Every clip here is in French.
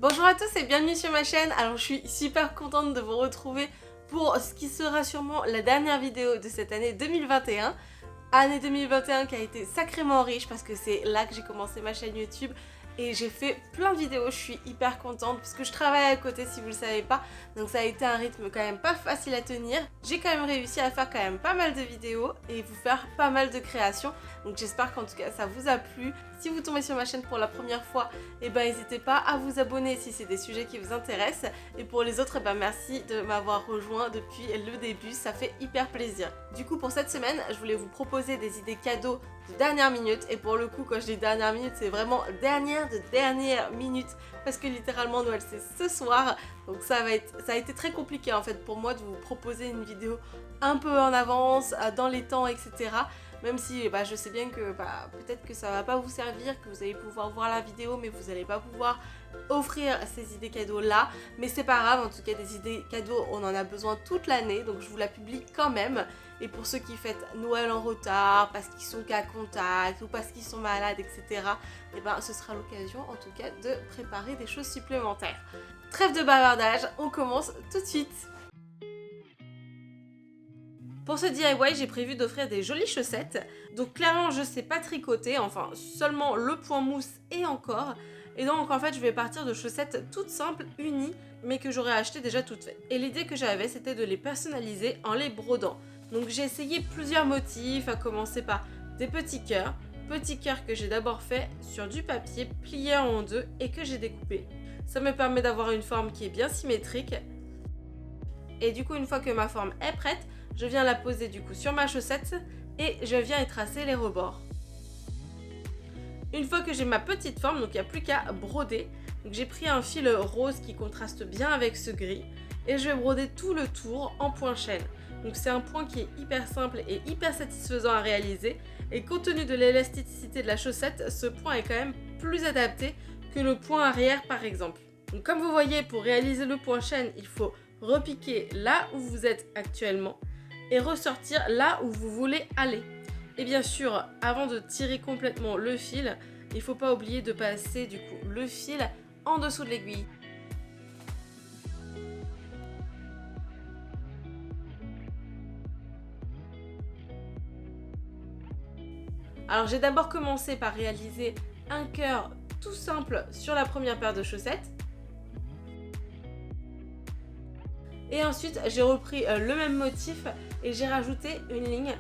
Bonjour à tous et bienvenue sur ma chaîne. Alors je suis super contente de vous retrouver pour ce qui sera sûrement la dernière vidéo de cette année 2021. Année 2021 qui a été sacrément riche parce que c'est là que j'ai commencé ma chaîne YouTube et j'ai fait plein de vidéos. Je suis hyper contente parce que je travaille à côté si vous le savez pas, donc ça a été un rythme quand même pas facile à tenir. J'ai quand même réussi à faire quand même pas mal de vidéos et vous faire pas mal de créations, donc j'espère qu'en tout cas ça vous a plu. Si vous tombez sur ma chaîne pour la première fois, n'hésitez pas à vous abonner si c'est des sujets qui vous intéressent, et pour les autres, merci de m'avoir rejoint depuis le début, ça fait hyper plaisir. Du coup pour cette semaine, je voulais vous proposer des idées cadeaux de dernière minute, et pour le coup quand je dis dernière minute, c'est vraiment dernière minute, parce que littéralement Noël c'est ce soir, donc ça a été très compliqué en fait pour moi de vous proposer une vidéo un peu en avance, dans les temps, etc. Même si je sais bien que peut-être que ça va pas vous servir, que vous allez pouvoir voir la vidéo mais vous n'allez pas pouvoir offrir ces idées cadeaux là. Mais c'est pas grave, en tout cas des idées cadeaux on en a besoin toute l'année, donc je vous la publie quand même. Et pour ceux qui fêtent Noël en retard, parce qu'ils sont cas contact ou parce qu'ils sont malades, etc. Ce sera l'occasion en tout cas de préparer des choses supplémentaires. Trêve de bavardage, on commence tout de suite. Pour ce DIY, j'ai prévu d'offrir des jolies chaussettes. Donc clairement, je sais pas tricoter, enfin seulement le point mousse et encore. Et donc en fait, je vais partir de chaussettes toutes simples, unies, mais que j'aurais achetées déjà toutes faites. Et l'idée que j'avais, c'était de les personnaliser en les brodant. Donc j'ai essayé plusieurs motifs, à commencer par des petits cœurs que j'ai d'abord fait sur du papier plié en deux et que j'ai découpé. Ça me permet d'avoir une forme qui est bien symétrique. Et du coup, une fois que ma forme est prête, je viens la poser du coup sur ma chaussette et je viens y tracer les rebords. Une fois que j'ai ma petite forme, donc il n'y a plus qu'à broder. Donc j'ai pris un fil rose qui contraste bien avec ce gris et je vais broder tout le tour en point chaîne. Donc c'est un point qui est hyper simple et hyper satisfaisant à réaliser, et compte tenu de l'élasticité de la chaussette, ce point est quand même plus adapté que le point arrière par exemple. Donc comme vous voyez, pour réaliser le point chaîne, il faut repiquer là où vous êtes actuellement et ressortir là où vous voulez aller. Et bien sûr, avant de tirer complètement le fil, il ne faut pas oublier de passer du coup le fil en dessous de l'aiguille. Alors j'ai d'abord commencé par réaliser un cœur tout simple sur la première paire de chaussettes. Et ensuite j'ai repris le même motif et j'ai rajouté une ligne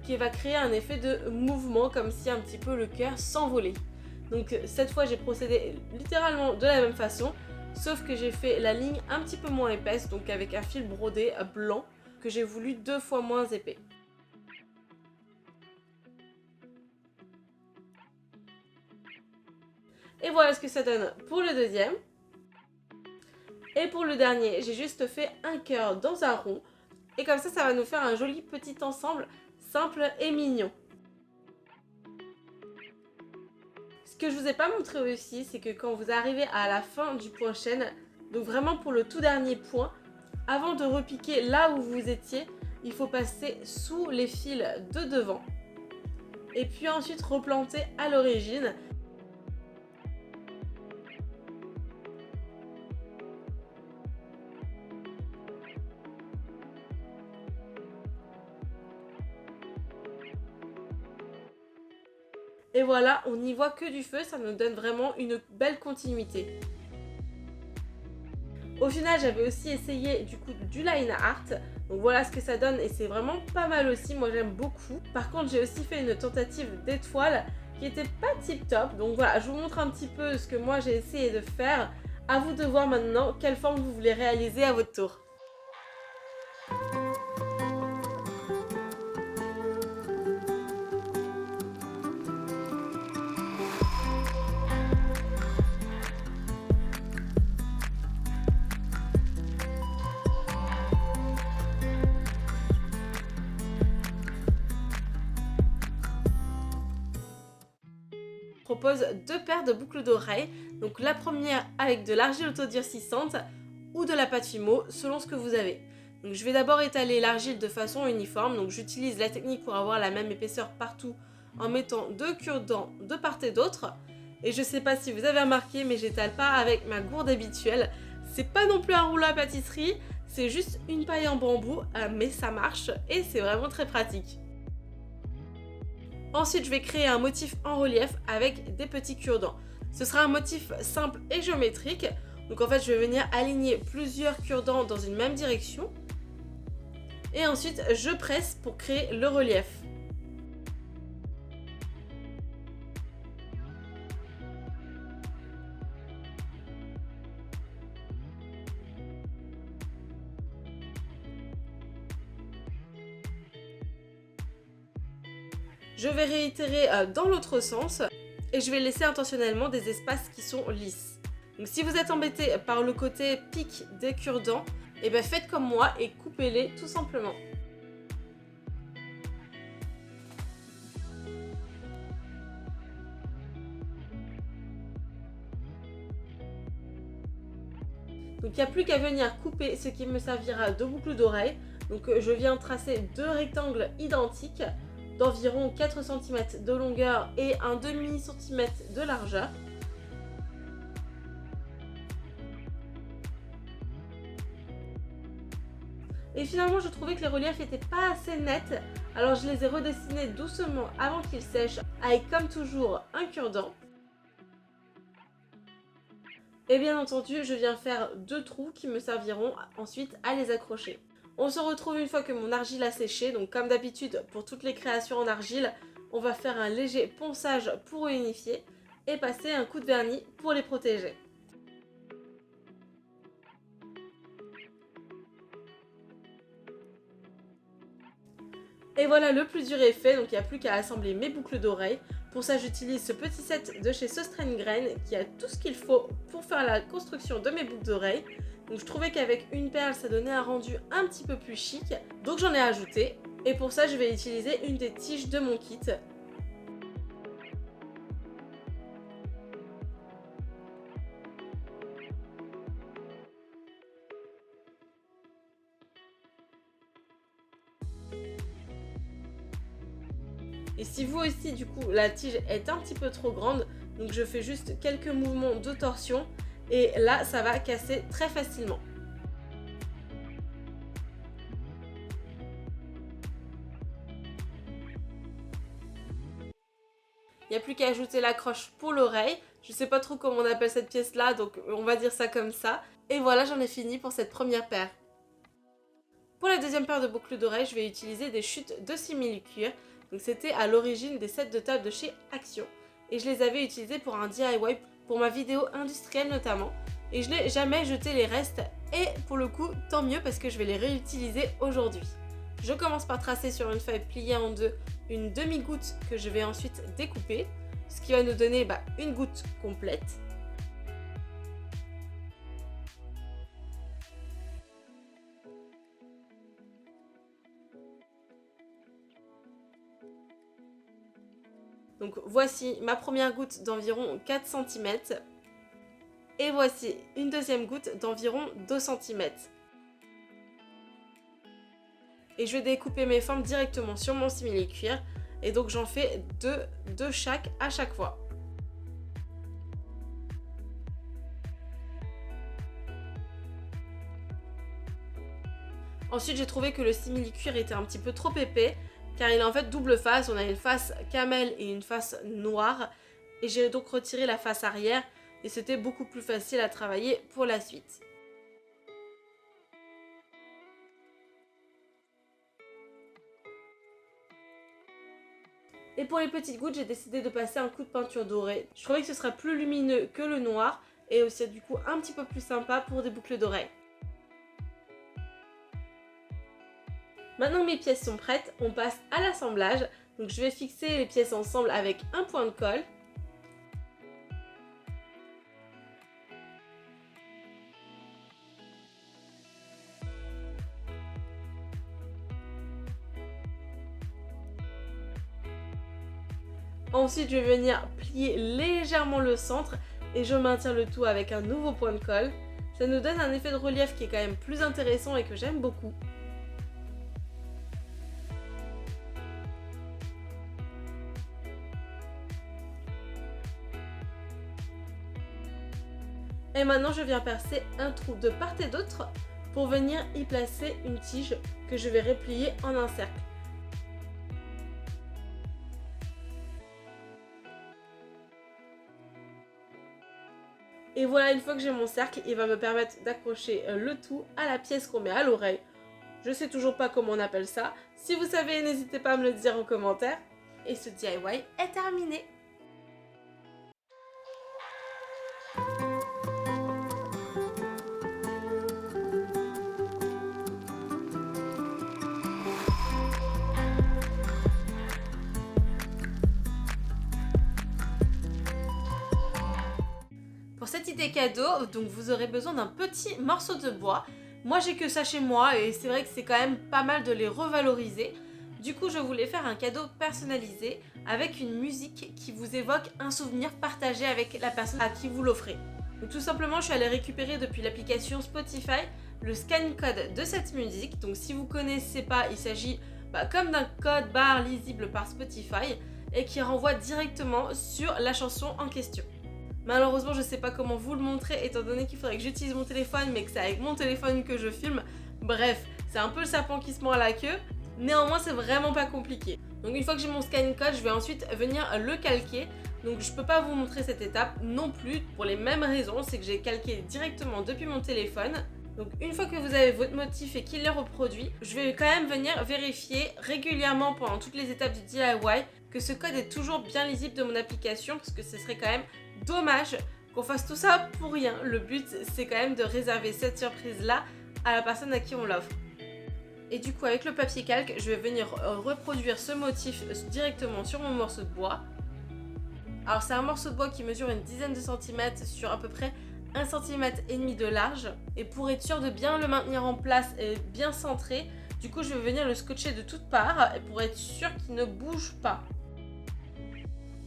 qui va créer un effet de mouvement, comme si un petit peu le cœur s'envolait. Donc cette fois j'ai procédé littéralement de la même façon, sauf que j'ai fait la ligne un petit peu moins épaisse, donc avec un fil brodé blanc que j'ai voulu 2 fois moins épais. Et voilà ce que ça donne pour le deuxième. Et pour le dernier, j'ai juste fait un cœur dans un rond. Et comme ça va nous faire un joli petit ensemble simple et mignon. Ce que je vous ai pas montré aussi, c'est que quand vous arrivez à la fin du point chaîne, donc vraiment pour le tout dernier point, avant de repiquer là où vous étiez, il faut passer sous les fils de devant. Et puis ensuite replanter à l'origine. Et voilà, on n'y voit que du feu, ça nous donne vraiment une belle continuité. Au final, j'avais aussi essayé du coup du line art, donc voilà ce que ça donne et c'est vraiment pas mal aussi, moi j'aime beaucoup. Par contre, j'ai aussi fait une tentative d'étoile qui était pas tip top, donc voilà, je vous montre un petit peu ce que moi j'ai essayé de faire. À vous de voir maintenant quelle forme vous voulez réaliser à votre tour. Propose 2 paires de boucles d'oreilles, donc la première avec de l'argile autodurcissante ou de la pâte Fimo selon ce que vous avez. Donc je vais d'abord étaler l'argile de façon uniforme, donc j'utilise la technique pour avoir la même épaisseur partout en mettant 2 cure-dents de part et d'autre. Et je sais pas si vous avez remarqué, mais j'étale pas avec ma gourde habituelle. C'est pas non plus un rouleau à pâtisserie, c'est juste une paille en bambou, mais ça marche et c'est vraiment très pratique. Ensuite, je vais créer un motif en relief avec des petits cure-dents. Ce sera un motif simple et géométrique. Donc en fait, je vais venir aligner plusieurs cure-dents dans une même direction. Et ensuite, je presse pour créer le relief. Je vais réitérer dans l'autre sens et je vais laisser intentionnellement des espaces qui sont lisses. Donc si vous êtes embêté par le côté pic des cure-dents, et bien faites comme moi et coupez-les tout simplement. Donc il n'y a plus qu'à venir couper ce qui me servira de boucle d'oreille. Donc je viens tracer deux rectangles identiques d'environ 4 cm de longueur et un demi centimètre de largeur. Et finalement, je trouvais que les reliefs n'étaient pas assez nets, alors je les ai redessinés doucement avant qu'ils sèchent, avec comme toujours un cure-dent. Et bien entendu, je viens faire deux trous qui me serviront ensuite à les accrocher. On se retrouve une fois que mon argile a séché, donc comme d'habitude pour toutes les créations en argile, on va faire un léger ponçage pour unifier et passer un coup de vernis pour les protéger. Et voilà, le plus dur est fait, donc il n'y a plus qu'à assembler mes boucles d'oreilles. Pour ça, j'utilise ce petit set de chez Söstrem Grain qui a tout ce qu'il faut pour faire la construction de mes boucles d'oreilles. Donc je trouvais qu'avec une perle, ça donnait un rendu un petit peu plus chic, donc j'en ai ajouté. Et pour ça, je vais utiliser une des tiges de mon kit. Et si vous aussi, du coup, la tige est un petit peu trop grande, donc je fais juste quelques mouvements de torsion et là, ça va casser très facilement. Il n'y a plus qu'à ajouter l'accroche pour l'oreille. Je ne sais pas trop comment on appelle cette pièce là, donc on va dire ça comme ça. Et voilà, j'en ai fini pour cette première paire. Pour la deuxième paire de boucles d'oreilles, je vais utiliser des chutes de simili-cuir. Donc c'était à l'origine des sets de table de chez Action. Et je les avais utilisés pour un DIY, pour ma vidéo industrielle notamment. Et je n'ai jamais jeté les restes. Et pour le coup, tant mieux parce que je vais les réutiliser aujourd'hui. Je commence par tracer sur une feuille pliée en deux une demi-goutte que je vais ensuite découper. Ce qui va nous donner une goutte complète. Donc voici ma première goutte d'environ 4 cm et voici une deuxième goutte d'environ 2 cm. Et je vais découper mes formes directement sur mon simili-cuir et donc j'en fais deux de chaque à chaque fois. Ensuite, j'ai trouvé que le simili-cuir était un petit peu trop épais car il a en fait double face. On a une face camel et une face noire. Et j'ai donc retiré la face arrière et c'était beaucoup plus facile à travailler pour la suite. Et pour les petites gouttes, j'ai décidé de passer un coup de peinture dorée. Je trouvais que ce sera plus lumineux que le noir et aussi du coup un petit peu plus sympa pour des boucles d'oreilles. Maintenant que mes pièces sont prêtes, on passe à l'assemblage. Donc je vais fixer les pièces ensemble avec un point de colle. Ensuite, je vais venir plier légèrement le centre et je maintiens le tout avec un nouveau point de colle. Ça nous donne un effet de relief qui est quand même plus intéressant et que j'aime beaucoup. Et maintenant je viens percer un trou de part et d'autre pour venir y placer une tige que je vais replier en un cercle. Et voilà, une fois que j'ai mon cercle, il va me permettre d'accrocher le tout à la pièce qu'on met à l'oreille. Je sais toujours pas comment on appelle ça. Si vous savez, n'hésitez pas à me le dire en commentaire. Et ce DIY est terminé. Pour cette idée cadeau, donc vous aurez besoin d'un petit morceau de bois. Moi j'ai que ça chez moi et c'est vrai que c'est quand même pas mal de les revaloriser. Du coup je voulais faire un cadeau personnalisé avec une musique qui vous évoque un souvenir partagé avec la personne à qui vous l'offrez. Donc tout simplement je suis allée récupérer depuis l'application Spotify le scan code de cette musique. Donc si vous connaissez pas, il s'agit comme d'un code barre lisible par Spotify et qui renvoie directement sur la chanson en question. Malheureusement, je sais pas comment vous le montrer étant donné qu'il faudrait que j'utilise mon téléphone mais que c'est avec mon téléphone que je filme. Bref, c'est un peu le serpent qui se mord la queue. Néanmoins, c'est vraiment pas compliqué. Donc une fois que j'ai mon scan code, je vais ensuite venir le calquer. Donc je peux pas vous montrer cette étape non plus pour les mêmes raisons, c'est que j'ai calqué directement depuis mon téléphone. Donc une fois que vous avez votre motif et qu'il est reproduit, je vais quand même venir vérifier régulièrement pendant toutes les étapes du DIY que ce code est toujours bien lisible de mon application parce que ce serait quand même dommage qu'on fasse tout ça pour rien. Le but c'est quand même de réserver cette surprise là à la personne à qui on l'offre. Et du coup avec le papier calque, je vais venir reproduire ce motif directement sur mon morceau de bois. Alors c'est un morceau de bois qui mesure une dizaine de centimètres sur à peu près 1,5 cm de large. Et pour être sûr de bien le maintenir en place et bien centré, du coup je vais venir le scotcher de toutes parts pour être sûr qu'il ne bouge pas.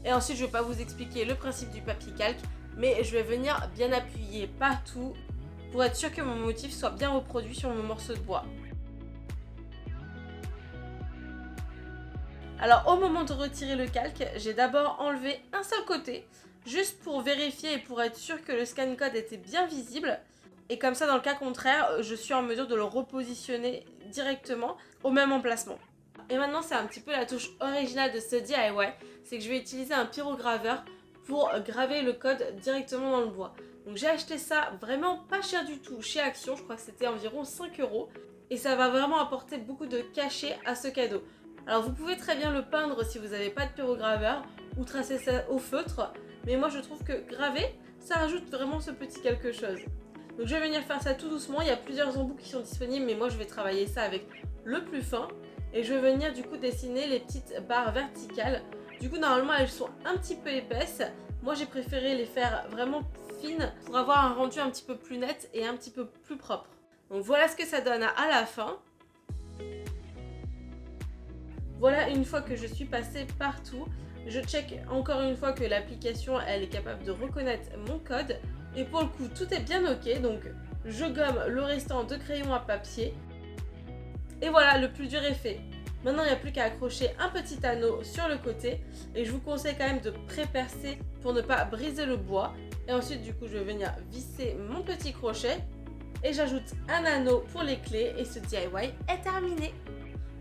Et ensuite je ne vais pas vous expliquer le principe du papier calque, mais je vais venir bien appuyer partout pour être sûr que mon motif soit bien reproduit sur mon morceau de bois. Alors au moment de retirer le calque, j'ai d'abord enlevé un seul côté, juste pour vérifier et pour être sûr que le scan code était bien visible. Et comme ça, dans le cas contraire, je suis en mesure de le repositionner directement au même emplacement. Et maintenant, c'est un petit peu la touche originale de ce DIY, c'est que je vais utiliser un pyrograveur pour graver le code directement dans le bois. Donc j'ai acheté ça vraiment pas cher du tout chez Action, je crois que c'était environ 5 €. Et ça va vraiment apporter beaucoup de cachet à ce cadeau. Alors vous pouvez très bien le peindre si vous n'avez pas de pyrograveur ou tracer ça au feutre. Mais moi je trouve que graver, ça rajoute vraiment ce petit quelque chose. Donc je vais venir faire ça tout doucement, il y a plusieurs embouts qui sont disponibles mais moi je vais travailler ça avec le plus fin. Et je vais venir du coup dessiner les petites barres verticales. Du coup normalement elles sont un petit peu épaisses. Moi j'ai préféré les faire vraiment fines pour avoir un rendu un petit peu plus net et un petit peu plus propre. Donc voilà ce que ça donne à la fin. Voilà, une fois que je suis passée partout, je check encore une fois que l'application elle est capable de reconnaître mon code. Et pour le coup, tout est bien ok, donc je gomme le restant de crayon à papier. Et voilà, le plus dur est fait. Maintenant, il n'y a plus qu'à accrocher un petit anneau sur le côté. Et je vous conseille quand même de pré-percer pour ne pas briser le bois. Et ensuite, du coup, je vais venir visser mon petit crochet. Et j'ajoute un anneau pour les clés. Et ce DIY est terminé.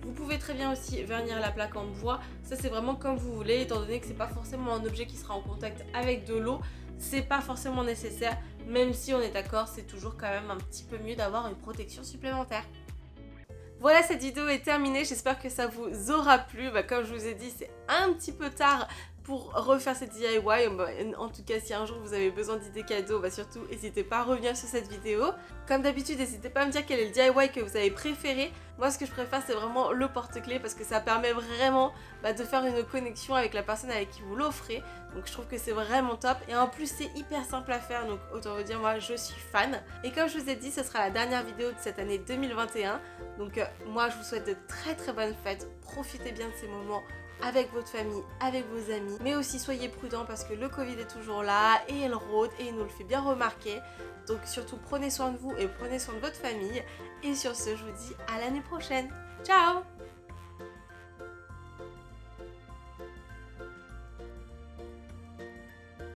Vous pouvez très bien aussi vernir la plaque en bois, ça c'est vraiment comme vous voulez, étant donné que c'est pas forcément un objet qui sera en contact avec de l'eau, c'est pas forcément nécessaire, même si on est d'accord, c'est toujours quand même un petit peu mieux d'avoir une protection supplémentaire. Voilà, cette vidéo est terminée, j'espère que ça vous aura plu. Comme je vous ai dit, c'est un petit peu tard pour refaire cette DIY. En tout cas, si un jour vous avez besoin d'idées cadeaux, surtout n'hésitez pas à revenir sur cette vidéo. Comme d'habitude, n'hésitez pas à me dire quel est le DIY que vous avez préféré. Moi, ce que je préfère, c'est vraiment le porte-clés parce que ça permet vraiment de faire une connexion avec la personne avec qui vous l'offrez. Donc je trouve que c'est vraiment top et en plus c'est hyper simple à faire, donc autant vous dire moi je suis fan. Et comme je vous ai dit, ce sera la dernière vidéo de cette année 2021. Donc moi je vous souhaite de très très bonnes fêtes, profitez bien de ces moments avec votre famille, avec vos amis, mais aussi soyez prudents parce que le Covid est toujours là et il rôde et il nous le fait bien remarquer. Donc surtout prenez soin de vous et prenez soin de votre famille. Et sur ce, je vous dis à l'année prochaine. Ciao!